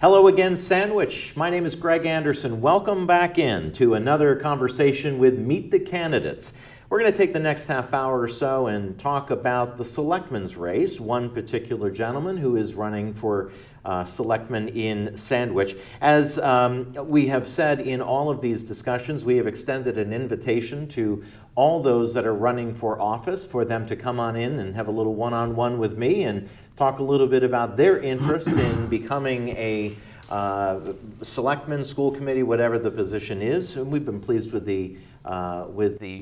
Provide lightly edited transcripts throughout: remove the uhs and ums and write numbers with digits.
Hello again, Sandwich. My name is Greg Anderson. Welcome back in to another conversation with Meet the Candidates. We're going to take the next half hour or so and talk about the selectman's race, one particular gentleman who is running for selectman in Sandwich. As we have said in all of these discussions, we have extended an invitation to all those that are running for office for them to come on in and have a little one-on-one with me and talk a little bit about their interests in becoming a selectman, school committee, whatever the position is. And we've been pleased with the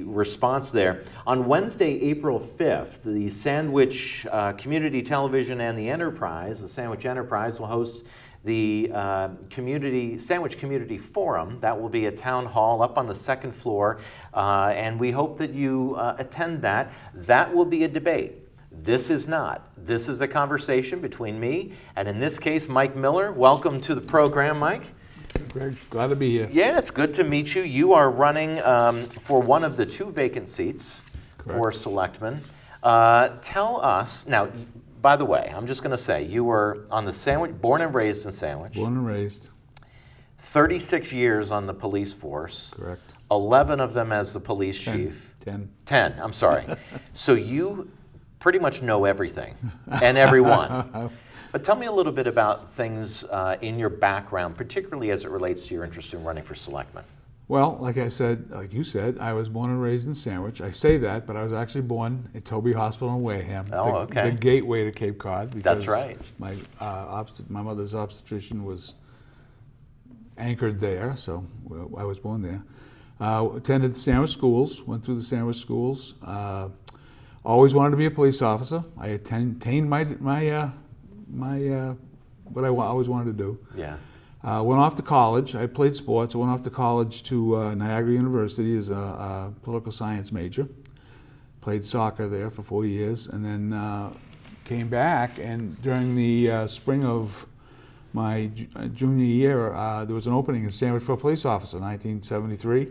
response there. On Wednesday, April 5th, the Sandwich Community Television and the Enterprise, the Sandwich Enterprise, will host the Sandwich Community Forum. That will be a town hall up on the second floor, and we hope that you attend that. That will be a debate. This is not. This is a conversation between me and, in this case, Mike Miller. Welcome to the program, Mike. Greg, glad to be here. Yeah, it's good to meet you. You are running for one of the two vacant seats. Correct. For selectmen. Tell us, now, by the way, I'm just going to say, you were on the Sandwich, born and raised in Sandwich. Born and raised. 36 years on the police force. Correct. 11 of them as the police chief. 10, I'm sorry. So you pretty much know everything and everyone. But tell me a little bit about things in your background, particularly as it relates to your interest in running for selectman. Well, like you said, I was born and raised in Sandwich. I say that, but I was actually born at Toby Hospital in Wareham, okay. The gateway to Cape Cod. That's right. My mother's obstetrician was anchored there, so I was born there. Attended the Sandwich schools, went through the Sandwich schools. Always wanted to be a police officer. I attained my what I always wanted to do. Yeah. Went off to college. I played sports. I went off to college to Niagara University as a political science major. Played soccer there for 4 years, and then came back. And during the spring of my junior year, there was an opening in Sandwich for a police officer in 1973.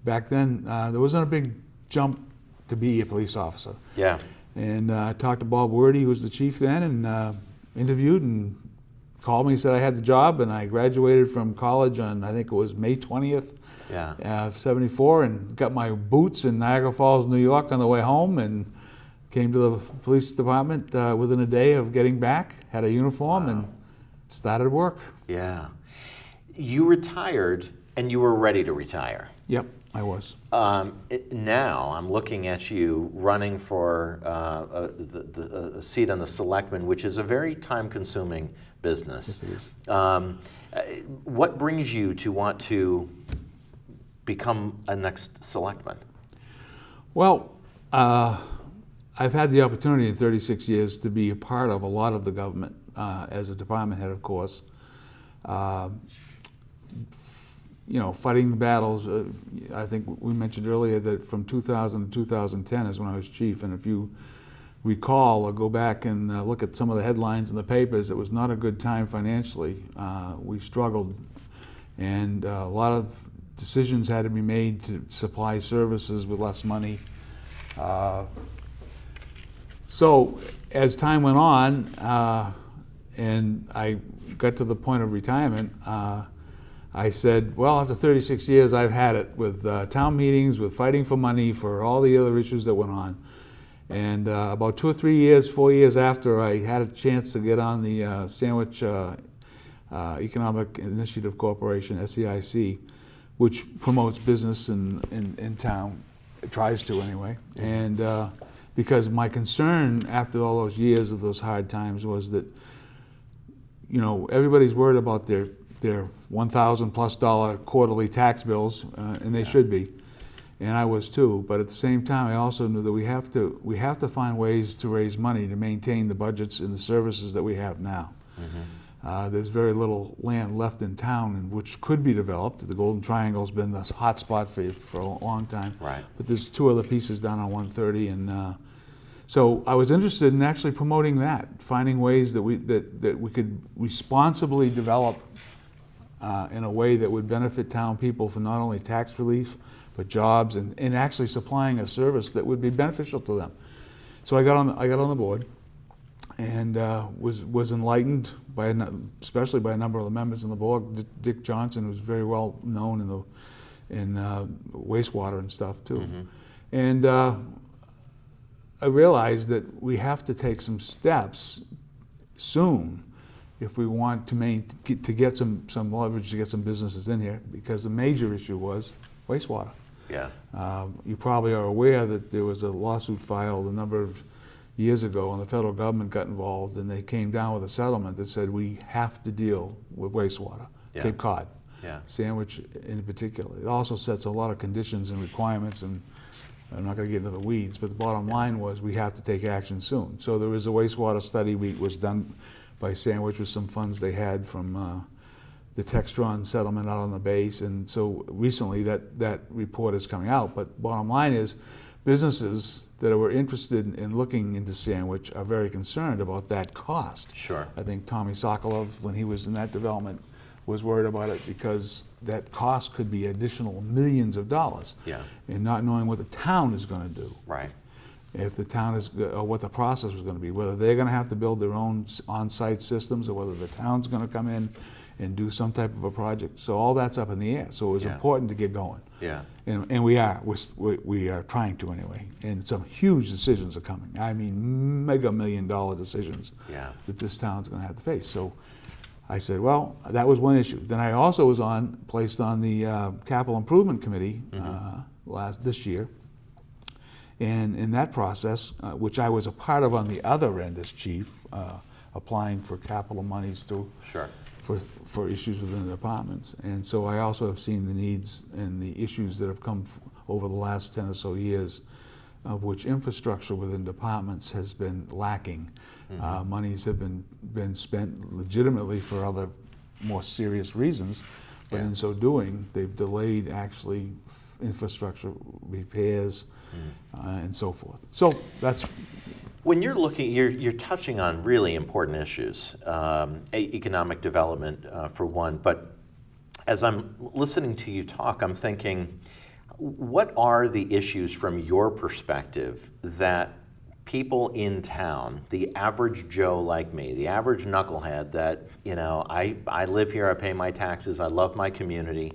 Back then, there wasn't a big jump to be a police officer. Yeah. And I talked to Bob Wordy, who was the chief then, and interviewed and called me and said I had the job, and I graduated from college on, I think it was May 20th of 74, and got my boots in Niagara Falls, New York on the way home, and came to the police department within a day of getting back, had a uniform, wow, and started work. Yeah. You retired, and you were ready to retire. Yep, I was. Now I'm looking at you running for a seat on the selectmen, which is a very time-consuming business. Yes, it is. What brings you to want to become a next selectman? Well, I've had the opportunity in 36 years to be a part of a lot of the government as a department head, of course. Fighting the battles. I think we mentioned earlier that from 2000 to 2010 is when I was chief, and if you recall or go back and look at some of the headlines in the papers, it was not a good time financially. We struggled, and a lot of decisions had to be made to supply services with less money. So as time went on, and I got to the point of retirement, I said, well, after 36 years, I've had it with town meetings, with fighting for money, for all the other issues that went on. And about 2 or 3 years, 4 years after I had a chance to get on the Sandwich Economic Initiative Corporation, SEIC, which promotes business in town, it tries to anyway. And because my concern after all those years of those hard times was that, everybody's worried about their $1,000+ quarterly tax bills, and they should be, and I was too. But at the same time, I also knew that we have to find ways to raise money to maintain the budgets and the services that we have now. Mm-hmm. There's very little land left in town, and which could be developed. The Golden Triangle's been the hot spot for a long time. Right. But there's 2 other pieces down on 130, and so I was interested in actually promoting that, finding ways that we could responsibly develop in a way that would benefit town people for not only tax relief, but jobs, and actually supplying a service that would be beneficial to them. So I got on the board, and was enlightened by especially by a number of the members on the board. Dick Johnson was very well known in wastewater and stuff too, and I realized that we have to take some steps soon if we want to get some leverage to get some businesses in here, because the major issue was wastewater. Yeah. You probably are aware that there was a lawsuit filed a number of years ago, and the federal government got involved, and they came down with a settlement that said we have to deal with wastewater, Yeah. Cape Cod, Yeah. Sandwich in particular. It also sets a lot of conditions and requirements, and I'm not going to get into the weeds, but the bottom line was we have to take action soon. So there was a wastewater study was done by Sandwich with some funds they had from the Textron settlement out on the base, and so recently that report is coming out. But bottom line is, businesses that were interested in looking into Sandwich are very concerned about that cost. Sure. I think Tommy Sokolov, when he was in that development, was worried about it because that cost could be additional millions of dollars. Yeah. And not knowing what the town is going to do. Right. If the town is, or what the process was going to be, whether they're going to have to build their own on-site systems or whether the town's going to come in and do some type of a project. So all that's up in the air. So it was Yeah. important to get going. Yeah. And we are trying to anyway. And some huge decisions are coming. I mean, mega $1 million decisions Yeah. that this town's going to have to face. So I said, well, that was one issue. Then I also was placed on the Capital Improvement Committee this year. And in that process, which I was a part of on the other end as chief, applying for capital monies Sure. for issues within the departments. And so I also have seen the needs and the issues that have come over the last 10 or so years, of which infrastructure within departments has been lacking. Monies have been spent legitimately for other more serious reasons, but Yeah. in so doing, they've delayed actually infrastructure repairs and so forth. So that's. When you're looking, you're touching on really important issues, economic development for one, but as I'm listening to you talk, I'm thinking, what are the issues from your perspective that people in town, the average Joe like me, the average knucklehead that, I live here, I pay my taxes, I love my community,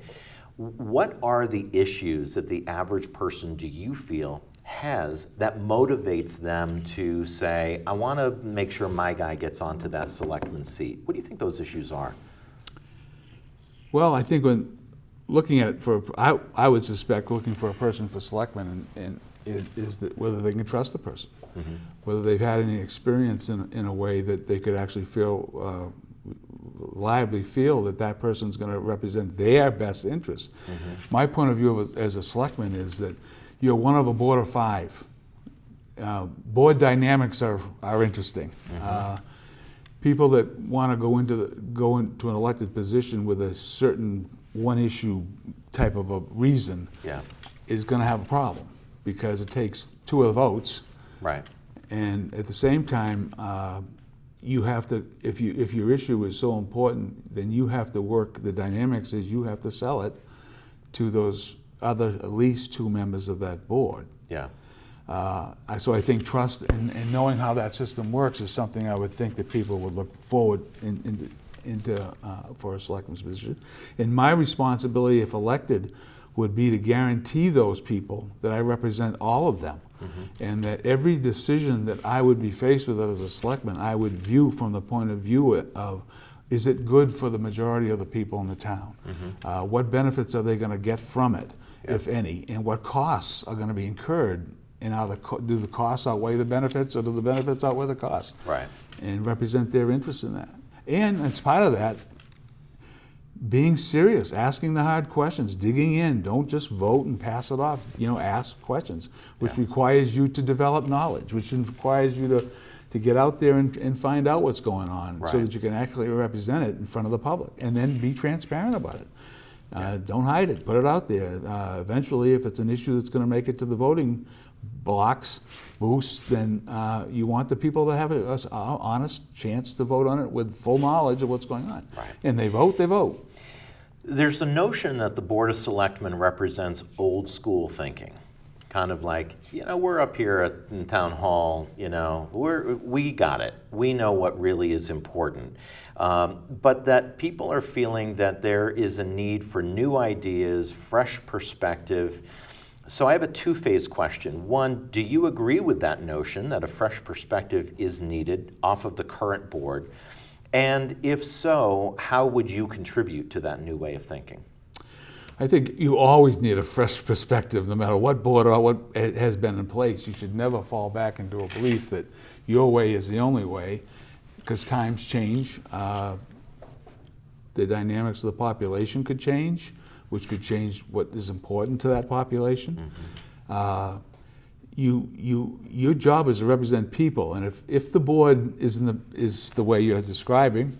what are the issues that the average person, do you feel, has that motivates them to say, I want to make sure my guy gets onto that selectman seat? What do you think those issues are? Well, I think when looking at it I would suspect looking for a person for selectman and is that whether they can trust the person, whether they've had any experience in a way that they could actually reliably feel that person's going to represent their best interests. My point of view as a selectman is that you're one of a board of 5. Board dynamics are interesting. People that want to go into an elected position with a certain one issue type of a reason is going to have a problem because it takes 2 of the votes. Right. And at the same time, you have to, if your issue is so important, then you have to work, the dynamics is you have to sell it to those other, at least 2 members of that board. Yeah. So I think trust and knowing how that system works is something I would think that people would look forward into for a selectman's position. And my responsibility, if elected, would be to guarantee those people that I represent all of them, and that every decision that I would be faced with as a selectman, I would view from the point of view of, is it good for the majority of the people in the town? What benefits are they going to get from it, if any, and what costs are going to be incurred? And do the costs outweigh the benefits, or do the benefits outweigh the costs? Right. And represent their interest in that. And as part of that, being serious, asking the hard questions, digging in. Don't just vote and pass it off. Ask questions, which requires you to develop knowledge, which requires you to get out there and find out what's going on, so that you can actually represent it in front of the public, and then be transparent about it. Don't hide it. Put it out there. Eventually, if it's an issue that's going to make it to the voting booths, then you want the people to have an honest chance to vote on it with full knowledge of what's going on. Right. And they vote, they vote. There's the notion that the Board of Selectmen represents old school thinking. kind of like, we're up here in town hall, we got it. We know what really is important. But that people are feeling that there is a need for new ideas, fresh perspective. So I have a two-phase question. One, do you agree with that notion that a fresh perspective is needed off of the current board? And if so, how would you contribute to that new way of thinking? I think you always need a fresh perspective, no matter what board or what has been in place. You should never fall back into a belief that your way is the only way, because times change. The dynamics of the population could change, which could change what is important to that population. Mm-hmm. Your job is to represent people, and if the board is the way you're describing,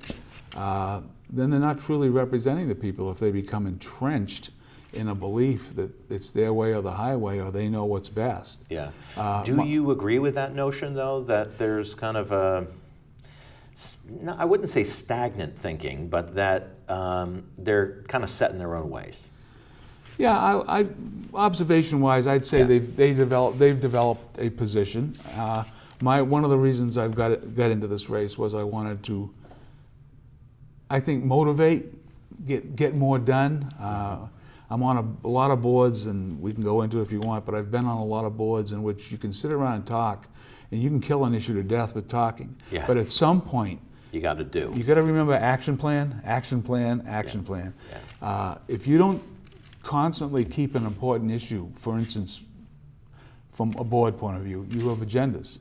then they're not truly representing the people if they become entrenched in a belief that it's their way or the highway, or they know what's best. Yeah. Do you agree with that notion, though, that there's kind of a, I wouldn't say stagnant thinking, but that they're kind of set in their own ways? Yeah, observation-wise, I'd say they've developed a position. One of the reasons I've got into this race was I wanted to, I think, motivate, get more done. I'm on a lot of boards, and we can go into it if you want, but I've been on a lot of boards in which you can sit around and talk, and you can kill an issue to death with talking. Yeah. But at some point, you got to do. You got to remember action plan, action plan, action plan. Yeah. If you don't constantly keep an important issue, for instance, from a board point of view, you have agendas.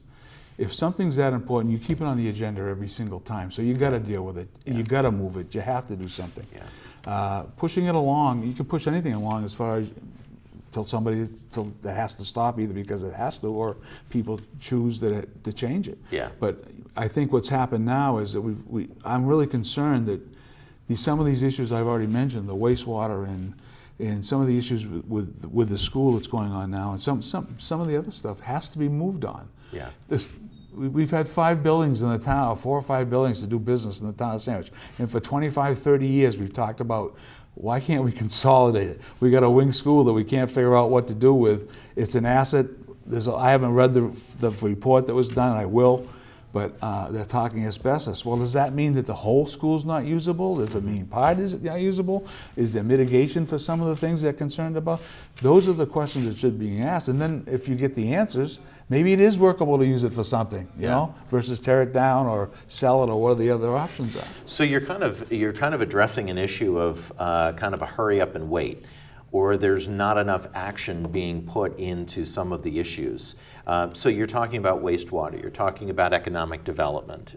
If something's that important, you keep it on the agenda every single time. So you got to deal with it. Yeah. You got to move it. You have to do something. Yeah. Pushing it along, you can push anything along as far as till that has to stop, either because it has to or people choose to change it. Yeah. But I think what's happened now is that I'm really concerned that some of these issues I've already mentioned, the wastewater and some of the issues with the school that's going on now, and some of the other stuff has to be moved on. Yeah. We've had 5 buildings in the town, 4 or 5 buildings to do business in the town of Sandwich. And for 25, 30 years, we've talked about, why can't we consolidate it? We got a wing school that we can't figure out what to do with. It's an asset. I haven't read the report that was done, I will, but they're talking asbestos. Well, does that mean that the whole school's not usable? Does it mean part is not usable? Is there mitigation for some of the things they're concerned about? Those are the questions that should be asked. And then if you get the answers, maybe it is workable to use it for something, you know, versus tear it down or sell it, or what the other options are. So you're kind of addressing an issue of kind of a hurry up and wait, or there's not enough action being put into some of the issues. So you're talking about wastewater, you're talking about economic development,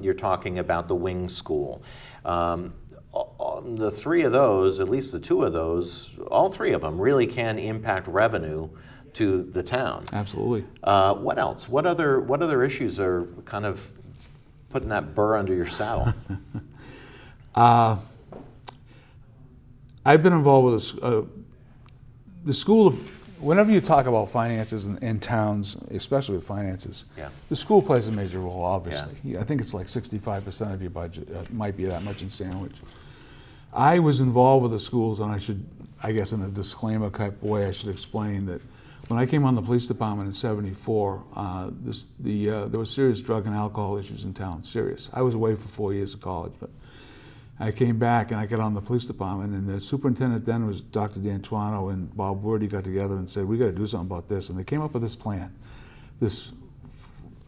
you're talking about the wing school. The 3 of those, at least the 2 of those, all 3 of them really can impact revenue to the town. Absolutely. What else? What other issues are kind of putting that burr under your saddle? I've been involved with the school. Whenever you talk about finances in towns, especially with finances, the school plays a major role, obviously. Yeah. I think it's like 65% of your budget. It might be that much in Sandwich. I was involved with the schools, and I guess in a disclaimer type way, I should explain that when I came on the police department in '74, there were serious drug and alcohol issues in town, serious. I was away for 4 years of college, but I came back and I got on the police department, and the superintendent then was Dr. D'Antuono, and Bob Wordy got together and said, we got to do something about this. And they came up with this plan, this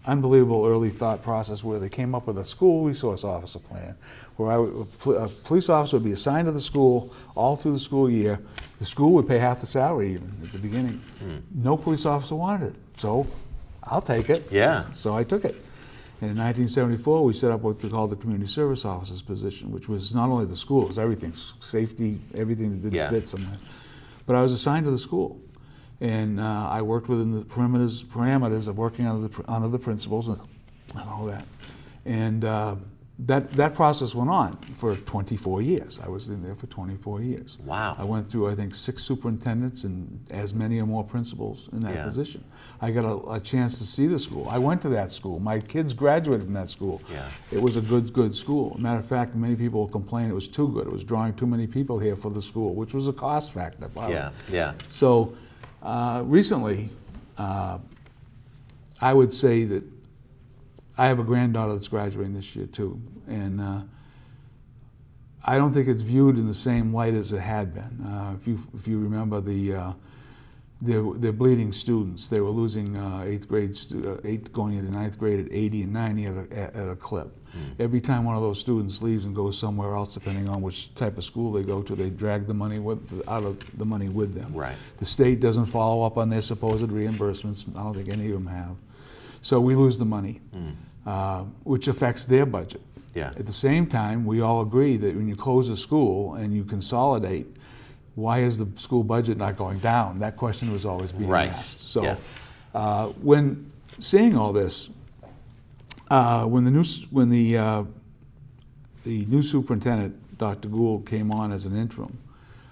unbelievable early thought process where they came up with a school resource officer plan, where a police officer would be assigned to the school all through the school year. The school would pay half the salary even at the beginning. No police officer wanted it, so I'll take it. Yeah. So I took it. And in 1974, we set up what they called the community service officer's position, which was not only the school, it was everything, safety, everything that didn't fit somewhere. But I was assigned to the school. And I worked within the parameters of working under the principals and all that. And that process went on for 24 years. I was in there for 24 years. Wow. I went through, I think, 6 superintendents and as many or more principals in that position. I got a chance to see the school. I went to that school. My kids graduated from that school. Yeah. It was a good school. Matter of fact, many people complained it was too good. It was drawing too many people here for the school, which was a cost factor. Yeah. So Recently, I would say that I have a granddaughter that's graduating this year too, and I don't think it's viewed in the same light as it had been. If you remember they're bleeding students. They were losing eighth going into ninth grade at 80 and 90 at a clip. Every time one of those students leaves and goes somewhere else, depending on which type of school they go to, they drag the money out of the money with them. Right. The state doesn't follow up on their supposed reimbursements. I don't think any of them have. So we lose the money, which affects their budget. Yeah. At the same time, we all agree that when you close a school and you consolidate, why is the school budget not going down? That question was always being asked. So yes. When seeing all this, when the new superintendent, Dr. Gould, came on as an interim,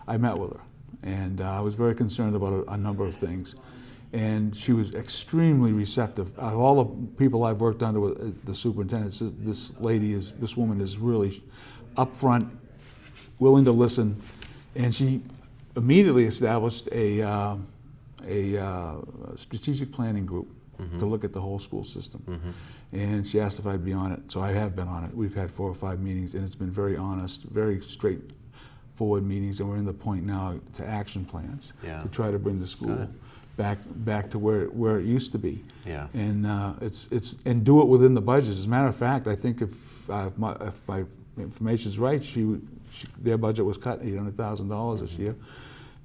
I met with her, and I was very concerned about a number of things. And she was extremely receptive. Of all the people I've worked under with the superintendent, this woman is really upfront, willing to listen, and she immediately established a strategic planning group to look at the whole school system. And she asked if I'd be on it, so I have been on it. We've had 4 or 5 meetings, and it's been very honest, very straightforward meetings, and we're in the point now to action plans to try to bring the school back to where it used to be. Yeah. And and do it within the budget. As a matter of fact, I think if my information is right, their budget was cut $800,000 this year,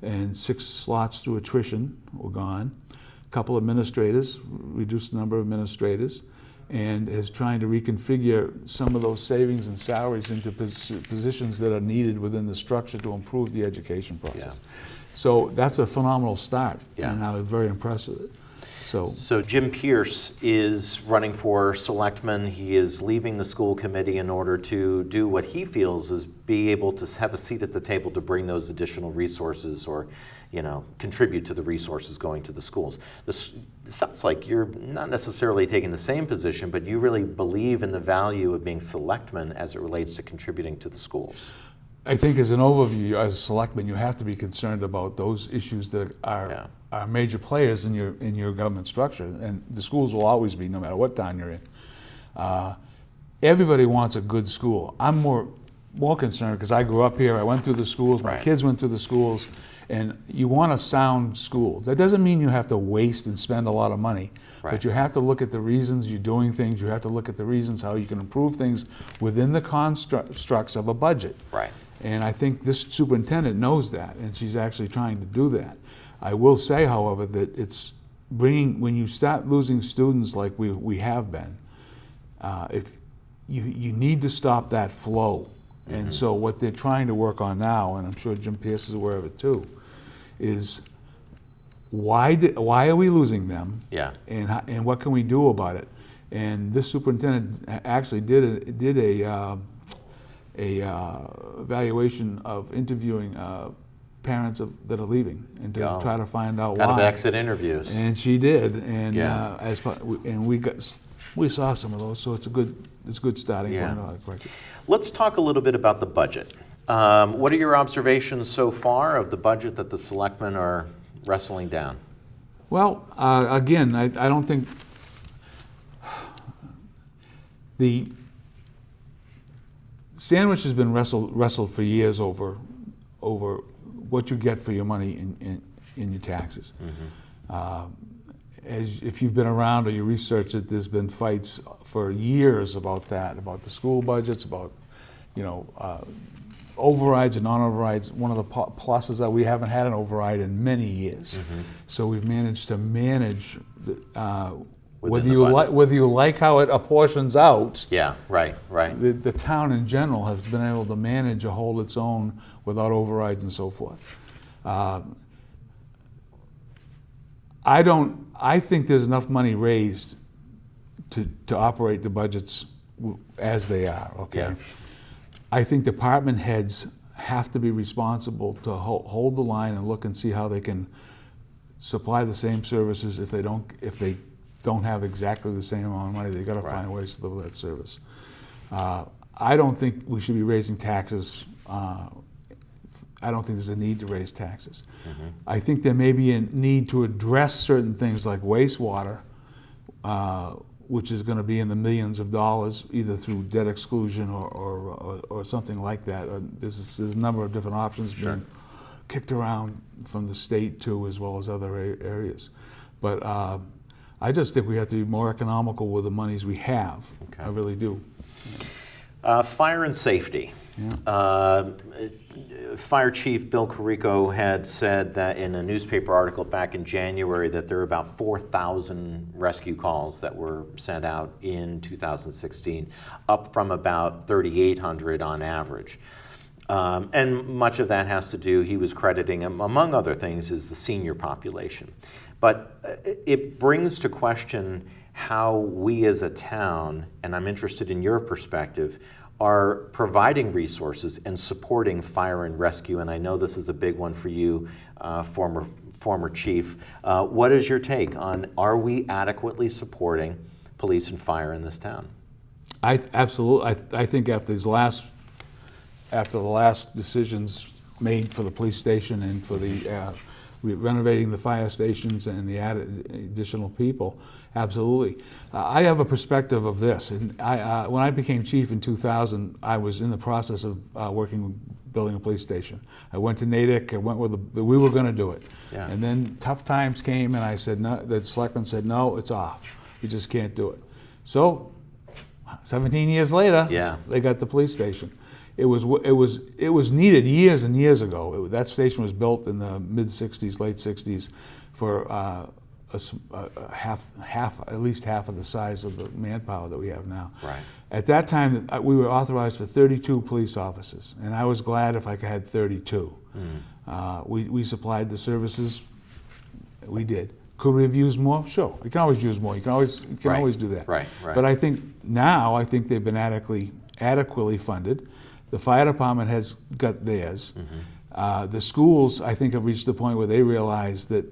and 6 slots through attrition were gone. A couple administrators, reduced the number of administrators, and is trying to reconfigure some of those savings and salaries into positions that are needed within the structure to improve the education process. Yeah. So that's a phenomenal start, and I was very impressed with it. So Jim Pierce is running for selectman. He is leaving the school committee in order to do what he feels is be able to have a seat at the table to bring those additional resources, or contribute to the resources going to the schools. This sounds like you're not necessarily taking the same position, but you really believe in the value of being selectman as it relates to contributing to the schools. I think as an overview, as a selectman, you have to be concerned about those issues that are major players in your government structure, and the schools will always be, no matter what town you're in. Everybody wants a good school. I'm more concerned because I grew up here, I went through the schools, my kids went through the schools, and you want a sound school. That doesn't mean you have to waste and spend a lot of money, but you have to look at the reasons you're doing things, you have to look at the reasons how you can improve things within the constructs of a budget. Right. And I think this superintendent knows that, and she's actually trying to do that. I will say, however, that it's when you start losing students like we have been, if you need to stop that flow. And so what they're trying to work on now, and I'm sure Jim Pierce is aware of it too, is why are we losing them? Yeah. And what can we do about it? And this superintendent actually did a evaluation of interviewing parents that are leaving, and to try to find out why. Kind of exit interviews. And she did, and we saw some of those, so it's a good starting point. Let's talk a little bit about the budget. What are your observations so far of the budget that the selectmen are wrestling down? Well, again, I don't think the sandwich has been wrestled for years over what you get for your money in your taxes. If you've been around or you research it, there's been fights for years about that, about the school budgets, about overrides and non-overrides. One of the pluses that we haven't had an override in many years, so we've managed to manage whether you like how it apportions out. Yeah, right. The town in general has been able to manage or hold its own without overrides and so forth. I think there's enough money raised to operate the budgets as they are. Okay. Yeah. I think department heads have to be responsible to hold the line and look and see how they can supply the same services. If they don't have exactly the same amount of money, they've got to find ways to deliver that service. I don't think we should be raising taxes I don't think there's a need to raise taxes. I think there may be a need to address certain things like wastewater, which is going to be in the millions of dollars, either through debt exclusion or something like that. There's a number of different options being kicked around from the state too, as well as other areas. But I just think we have to be more economical with the monies we have. Okay. I really do. Fire and safety. Yeah. Fire Chief Bill Carrico had said that in a newspaper article back in January that there were about 4,000 rescue calls that were sent out in 2016, up from about 3,800 on average. And much of that has to do, he was crediting, among other things, is the senior population. But it brings to question how we as a town, and I'm interested in your perspective, are providing resources and supporting fire and rescue. And I know this is a big one for you, former chief. What is your take on, are we adequately supporting police and fire in this town? Absolutely. I think after the last decisions made for the police station and for the renovating the fire stations and the added additional people, absolutely. I have a perspective of this, and when I became chief in 2000, I was in the process of working building a police station. I went to Natick. I went we were going to do it, and then tough times came, and I said no. The selectmen said no, it's off. You just can't do it. So, 17 years later, they got the police station. It was needed years and years ago. That station was built in the mid '60s, late '60s, for at least half of the size of the manpower that we have now. Right. At that time, we were authorized for 32 police officers, and I was glad if I had 32. We supplied the services. We did. Could we have used more? Sure. You can always use more. You can always do that. Right. But I think they've been adequately funded. The fire department has got theirs. The schools, I think, have reached the point where they realize that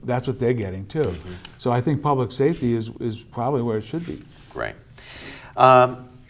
that's what they're getting too. So I think public safety is probably where it should be. Great.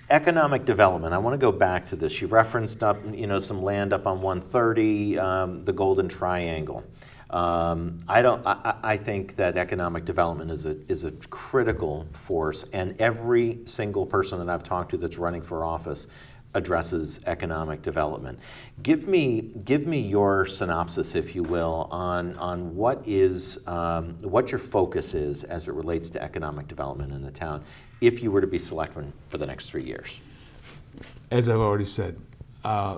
Economic development. I want to go back to this. You referenced some land up on 130, the Golden Triangle. I think that economic development is a critical force, and every single person that I've talked to that's running for office addresses economic development. Give me your synopsis, if you will, on what your focus is as it relates to economic development in the town, if you were to be selected for the next 3 years. As I've already said, I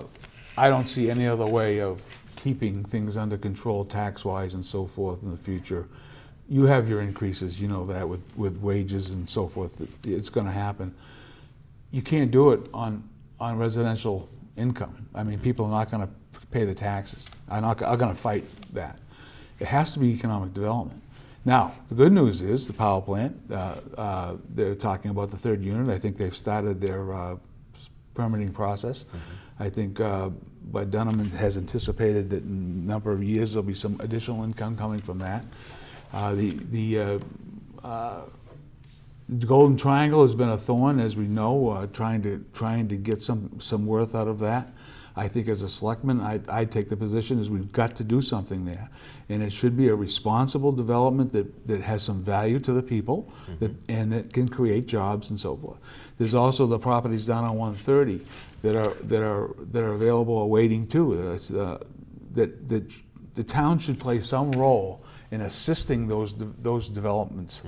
don't see any other way of keeping things under control tax-wise and so forth in the future. You have your increases, you know that, with wages and so forth. It's going to happen. You can't do it on residential income. I mean, people are not going to pay the taxes. Are going to fight that. It has to be economic development. Now, the good news is the power plant, they're talking about the third unit. I think they've started their permitting process. I think Bud Dunham has anticipated that in a number of years there'll be some additional income coming from that. The Golden Triangle has been a thorn, as we know, trying to get some worth out of that. I think as a selectman, I'd take the position is we've got to do something there. And it should be a responsible development that has some value to the people and that can create jobs and so forth. There's also the properties down on 130 that are available or waiting too. That the town should play some role in assisting those developments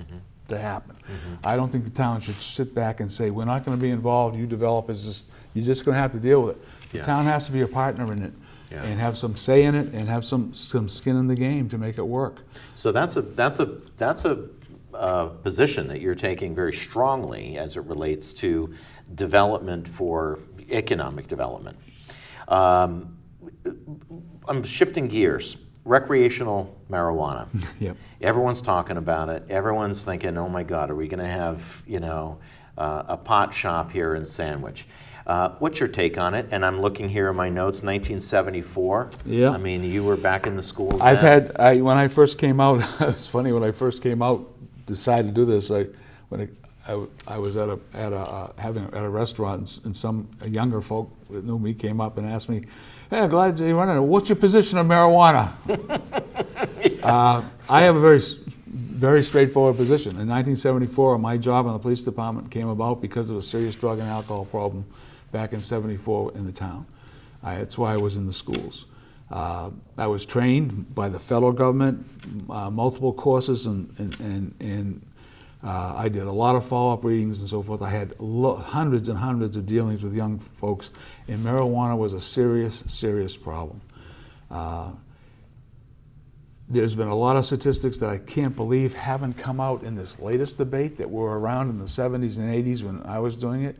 to happen. I don't think the town should sit back and say, we're not going to be involved, you developers, you're just going to have to deal with it. The town has to be a partner in it and have some say in it and have some skin in the game to make it work. So that's a position that you're taking very strongly as it relates to development for economic development. I'm shifting gears. Recreational marijuana. Yep. Everyone's talking about it. Everyone's thinking, oh my God, are we going to have, a pot shop here in Sandwich? What's your take on it? And I'm looking here in my notes, 1974. Yeah. I mean, you were back in the schools when then. I first came out, it's funny, when I first came out, decided to do this, I was at a restaurant, and some younger folk that knew me came up and asked me, "Hey, glad you're running. What's your position on marijuana?" I have a very straightforward position. In 1974, my job in the police department came about because of a serious drug and alcohol problem back in '74 in the town. That's why I was in the schools. I was trained by the federal government, multiple courses, and I did a lot of follow-up readings and so forth. I had hundreds and hundreds of dealings with young folks, and marijuana was a serious, serious problem. There's been a lot of statistics that I can't believe haven't come out in this latest debate that were around in the 70s and 80s when I was doing it.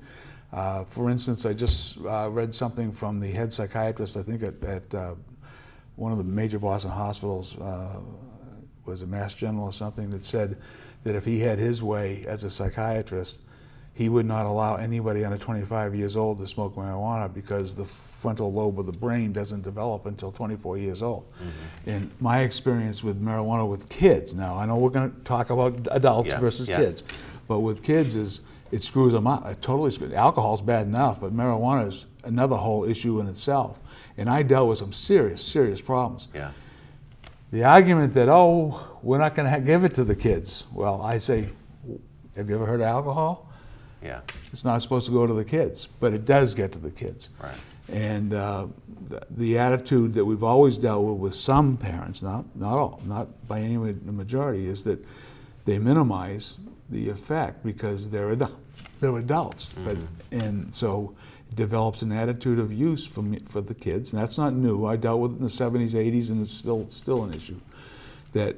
For instance, I just read something from the head psychiatrist, I think at one of the major Boston hospitals, was a Mass General or something, that said that if he had his way as a psychiatrist, he would not allow anybody under 25 years old to smoke marijuana because the frontal lobe of the brain doesn't develop until 24 years old. Mm-hmm. And my experience with marijuana with kids, now I know we're going to talk about adults versus kids, but with kids is it screws them up. It totally screws. Alcohol's bad enough, but marijuana is another whole issue in itself. And I dealt with some serious, serious problems. Yeah. The argument that, oh, we're not going to give it to the kids. Well, I say, have you ever heard of alcohol? Yeah. It's not supposed to go to the kids, but it does get to the kids. Right. And the attitude that we've always dealt with some parents, not all, not by any way the majority, is that they minimize the effect because they're adults. Mm-hmm. And so it develops an attitude of use for the kids, and that's not new. I dealt with it in the 70s, 80s, and it's still an issue. That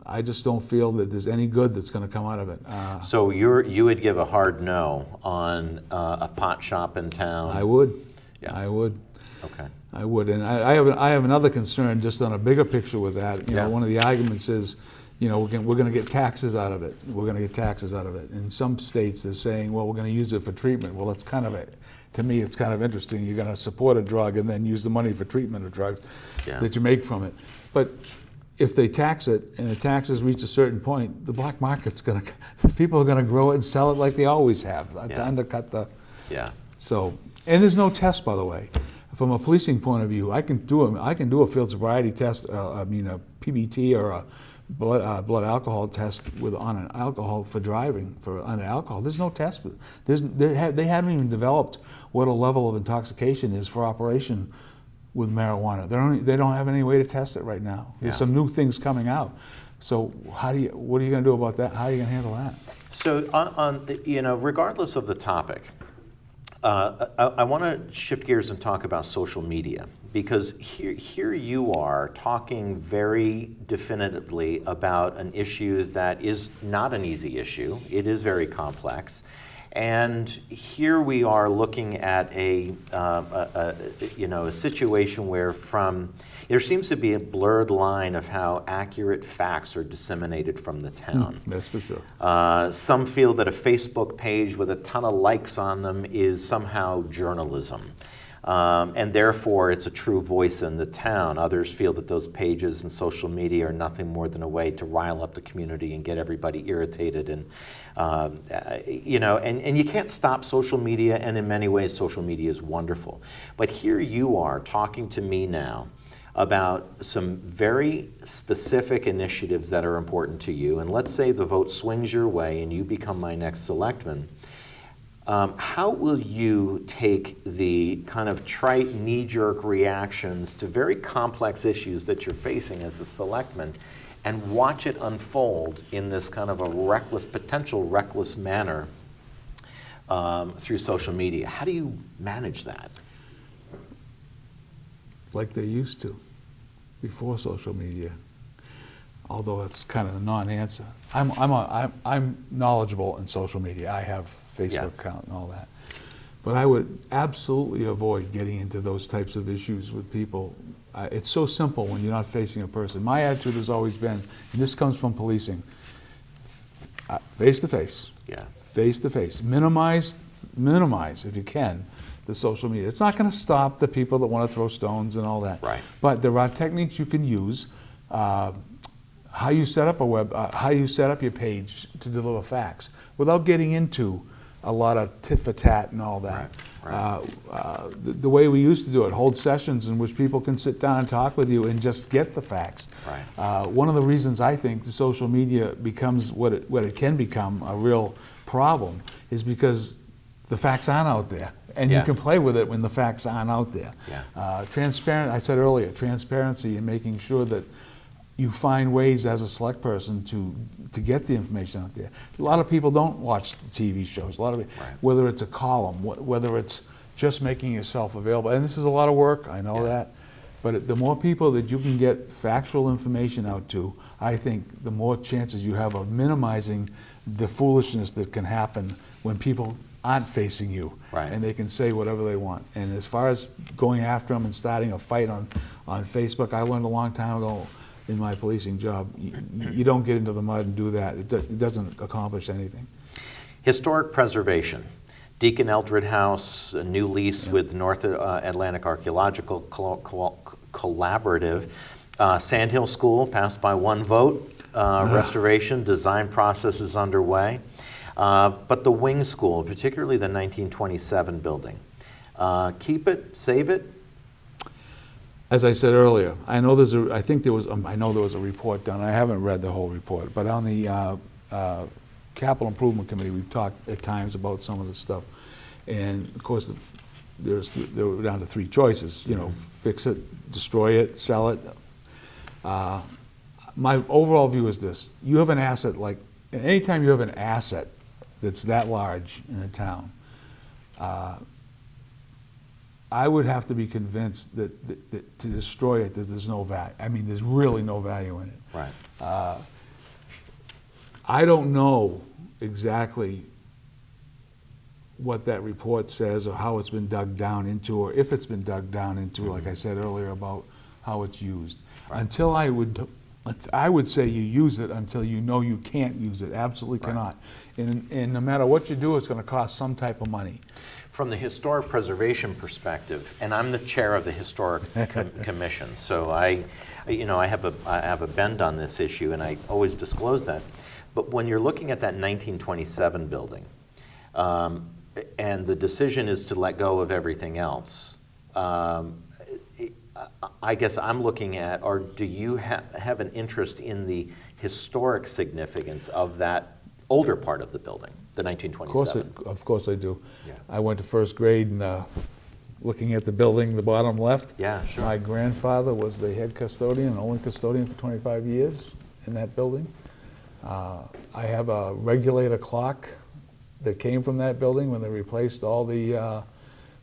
I just don't feel that there's any good that's going to come out of it. So you would give a hard no on a pot shop in town? I would. Yeah. I would. Okay. I would, and I have another concern just on a bigger picture with that. You know, one of the arguments is, you know, we're going to get taxes out of it. We're going to get taxes out of it. In some states, they're saying, well, we're going to use it for treatment. Well, it's kind of to me, it's kind of interesting. You're going to support a drug and then use the money for treatment of drugs that you make from it. But if they tax it and the taxes reach a certain point, the black market's going to, people are going to grow it and sell it like they always have to undercut the. Yeah. So, and there's no test, by the way. From a policing point of view, I can do a field sobriety test. A PBT or a blood alcohol test on an alcohol for driving on alcohol. There's no test for. They haven't even developed what a level of intoxication is for operation with marijuana. They don't have any way to test it right now. There's some new things coming out. So what are you going to do about that? How are you going to handle that? So regardless of the topic, I want to shift gears and talk about social media, because here you are talking very definitively about an issue that is not an easy issue. It is very complex. And here we are looking at a situation where there seems to be a blurred line of how accurate facts are disseminated from the town. That's for sure. Some feel that a Facebook page with a ton of likes on them is somehow journalism. And therefore it's a true voice in the town. Others feel that those pages and social media are nothing more than a way to rile up the community and get everybody irritated. And and you can't stop social media, and in many ways social media is wonderful. But here you are talking to me now about some very specific initiatives that are important to you, and let's say the vote swings your way and you become my next selectman. How will you take the kind of trite knee-jerk reactions to very complex issues that you're facing as a selectman and watch it unfold in this kind of a potential reckless manner through social media? How do you manage that? Like they used to before social media, although it's kind of a non-answer. I'm knowledgeable in social media. I have Facebook account and all that. But I would absolutely avoid getting into those types of issues with people. It's so simple when you're not facing a person. My attitude has always been, and this comes from policing, face to face. Yeah. Face to face. Minimize if you can the social media. It's not going to stop the people that want to throw stones and all that. Right. But there are techniques you can use. How how you set up how you set up your page to deliver facts, without getting into a lot of tit for tat and all that. Right. The way we used to do it, hold sessions in which people can sit down and talk with you and just get the facts. Right. One of the reasons I think the social media becomes what it can become a real problem is because the facts aren't out there, and Yeah. you can play with it when the facts aren't out there. Yeah. Transparent. I said earlier, transparency and making sure that you find ways as a select person to get the information out there. A lot of people don't watch the TV shows. A lot of it, Right. whether it's a column, whether it's just making yourself available, and this is a lot of work. I know Yeah. that, but the more people that you can get factual information out to, I think the more chances you have of minimizing the foolishness that can happen when people aren't facing you, Right. and they can say whatever they want. And as far as going after them and starting a fight on Facebook, I learned a long time ago in my policing job, you don't get into the mud and do that. It doesn't accomplish anything. Historic preservation. Deacon Eldred House, a new lease with North Atlantic Archaeological Collaborative. Sand Hill School passed by 1 vote. Restoration design process is underway. But the Wing School, particularly the 1927 building, keep it, save it? As I said earlier, I know I know there was a report done. I haven't read the whole report, but on the Capital Improvement Committee, we've talked at times about some of this stuff. And of course, there were down to 3 choices, fix it, destroy it, sell it. My overall view is this: you have an asset, anytime you have an asset that's that large in a town, I would have to be convinced that to destroy it, that there's no value. I mean, there's really no value in it. Right. I don't know exactly what that report says or how it's been dug down into, or if it's been dug down into, like I said earlier, about how it's used. Right. Until I would say you use it until you know you can't use it. Absolutely Right. cannot. And no matter what you do, it's going to cost some type of money. From the historic preservation perspective, and I'm the chair of the Historic Commission, so I have a bend on this issue, and I always disclose that. But when you're looking at that 1927 building, and the decision is to let go of everything else, I guess I'm looking at, or do you have an interest in the historic significance of that older part of the building, the 1927? Of course I do. Yeah. I went to first grade and looking at the building, the bottom left. Yeah, sure. My grandfather was the head custodian, only custodian for 25 years in that building. I have a regulator clock that came from that building when they replaced all the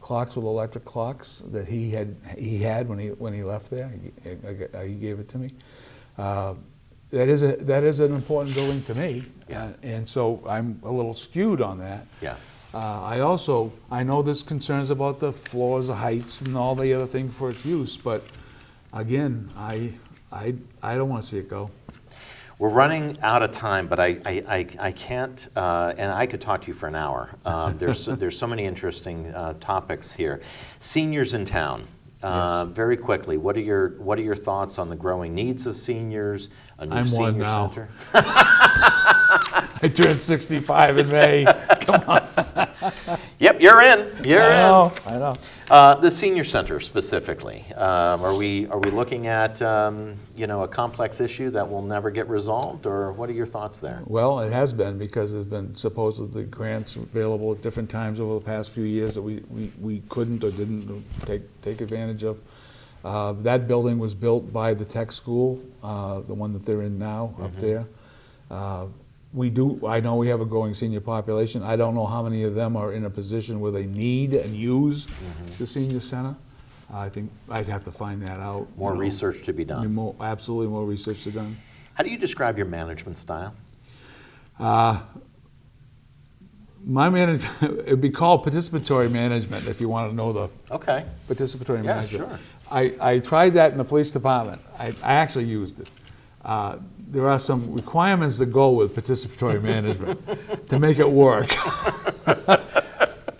clocks with electric clocks that he had when he left there. He gave it to me. That is an important building to me, Yeah. and so I'm a little skewed on that. Yeah. I know there's concerns about the floors, the heights, and all the other things for its use, but again, I don't want to see it go. We're running out of time, but I can't, and I could talk to you for an hour. There's so many interesting topics here. Seniors in town. Yes. Very quickly, what are your thoughts on the growing needs of seniors? A new I'm senior one now. center. I turned 65 in May. Come on. Yep, you're in. You're in. I know. The senior center specifically. Are we looking at a complex issue that will never get resolved, or what are your thoughts there? Well, it has been, because there's been supposedly grants available at different times over the past few years that we couldn't or didn't take advantage of. That building was built by the tech school, the one that they're in now up there. I know we have a growing senior population. I don't know how many of them are in a position where they need and use the senior center. I think I'd have to find that out. More research to be done. Absolutely more research to be done. How do you describe your management style? My management, it'd be called participatory management if you want to know the participatory Yeah, management. sure. I tried that in the police department. I actually used it. There are some requirements that go with participatory management to make it work.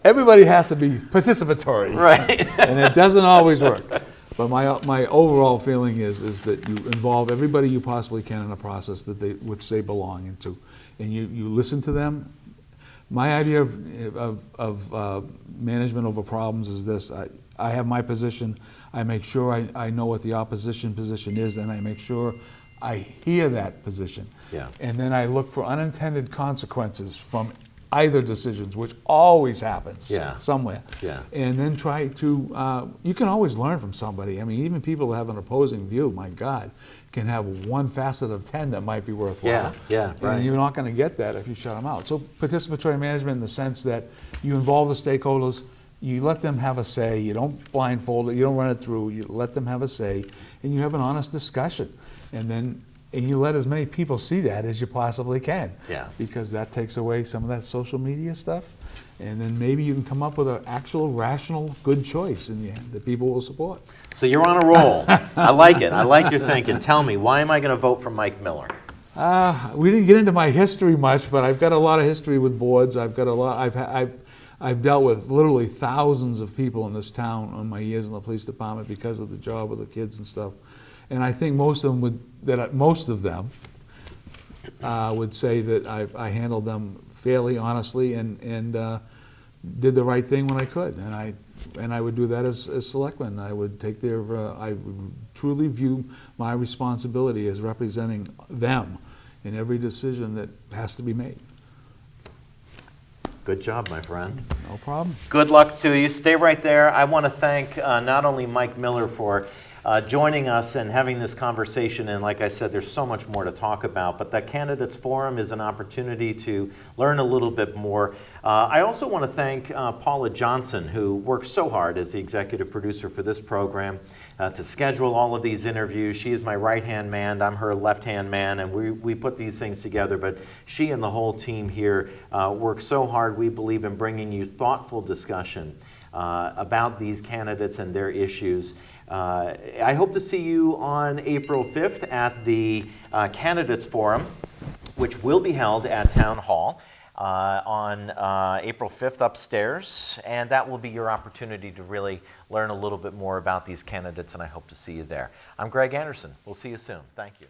Everybody has to be participatory. Right. And it doesn't always work. But my overall feeling is that you involve everybody you possibly can in a process which they belong into, and you listen to them. My idea of management over problems is this: I have my position. I make sure I know what the opposition position is, and I make sure I hear that position. Yeah. And then I look for unintended consequences from either decisions, which always happens somewhere. Yeah. And then try to, you can always learn from somebody. I mean, even people that have an opposing view, my God, can have one facet of 10 that might be worthwhile. Yeah, right. And you're not going to get that if you shut them out. So participatory management in the sense that you involve the stakeholders, you let them have a say, you don't blindfold it, you don't run it through, you let them have a say, and you have an honest discussion. And you let as many people see that as you possibly can. Yeah. Because that takes away some of that social media stuff. And then maybe you can come up with an actual, rational, good choice in the end that people will support. So you're on a roll. I like it. I like your thinking. Tell me, why am I going to vote for Mike Miller? We didn't get into my history much, but I've got a lot of history with boards. I've got a lot. I've dealt with literally thousands of people in this town on my years in the police department because of the job with the kids and stuff. And I think most of them would say that I handled them fairly, honestly, and did the right thing when I could. And I would do that as selectman. I would take I would truly view my responsibility as representing them in every decision that has to be made. Good job, my friend. No problem. Good luck to you. Stay right there. I want to thank not only Mike Miller for joining us and having this conversation, and like I said, there's so much more to talk about, but that Candidates Forum is an opportunity to learn a little bit more. I also want to thank Paula Johnson, who works so hard as the executive producer for this program to schedule all of these interviews. She is my right-hand man, I'm her left-hand man, and we put these things together, but she and the whole team here work so hard. We believe in bringing you thoughtful discussion about these candidates and their issues. I hope to see you on April 5th at the Candidates Forum, which will be held at Town Hall on April 5th upstairs, and that will be your opportunity to really learn a little bit more about these candidates, and I hope to see you there. I'm Greg Anderson. We'll see you soon. Thank you.